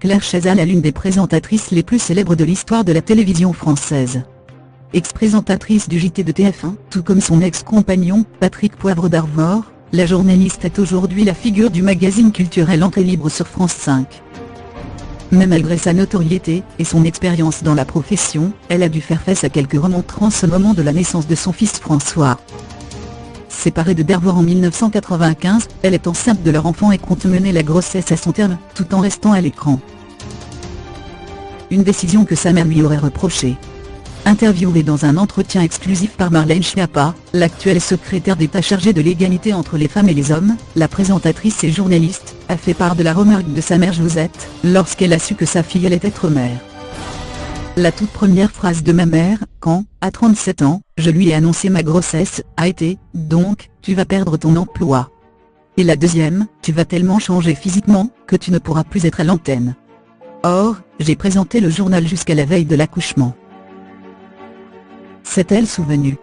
Claire Chazal est l'une des présentatrices les plus célèbres de l'histoire de la télévision française. Ex-présentatrice du JT de TF1, tout comme son ex-compagnon, Patrick Poivre d'Arvor, la journaliste est aujourd'hui la figure du magazine culturel Entrée libre sur France 5. Mais malgré sa notoriété et son expérience dans la profession, elle a dû faire face à quelques remontrances au moment de la naissance de son fils François. Séparée de Darvor en 1995, elle est enceinte de leur enfant et compte mener la grossesse à son terme, tout en restant à l'écran. Une décision que sa mère lui aurait reprochée. Interviewée dans un entretien exclusif par Marlène Schiappa, l'actuelle secrétaire d'État chargée de l'égalité entre les femmes et les hommes, la présentatrice et journaliste, a fait part de la remarque de sa mère Josette, lorsqu'elle a su que sa fille allait être mère. La toute première phrase de ma mère, quand, à 37 ans, je lui ai annoncé ma grossesse, a été « Donc, tu vas perdre ton emploi ». Et la deuxième, « Tu vas tellement changer physiquement, que tu ne pourras plus être à l'antenne ». Or, j'ai présenté le journal jusqu'à la veille de l'accouchement. S'est-elle souvenue?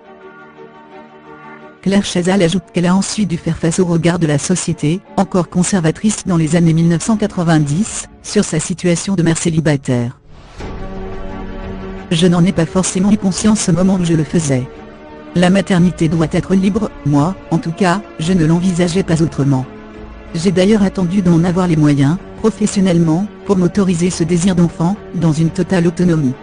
Claire Chazal ajoute qu'elle a ensuite dû faire face au regard de la société, encore conservatrice dans les années 1990, sur sa situation de mère célibataire. Je n'en ai pas forcément eu conscience au moment où je le faisais. La maternité doit être libre, moi, en tout cas, je ne l'envisageais pas autrement. J'ai d'ailleurs attendu d'en avoir les moyens, professionnellement, pour m'autoriser ce désir d'enfant, dans une totale autonomie.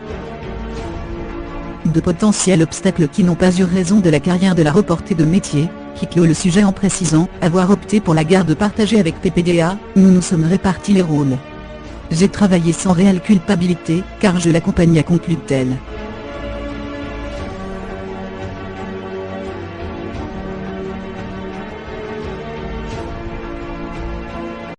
De potentiels obstacles qui n'ont pas eu raison de la carrière de la reporter de métier, qui clôt le sujet en précisant avoir opté pour la garde partagée avec PPDA, nous nous sommes répartis les rôles. J'ai travaillé sans réelle culpabilité, car je l'accompagnais, conclut-elle.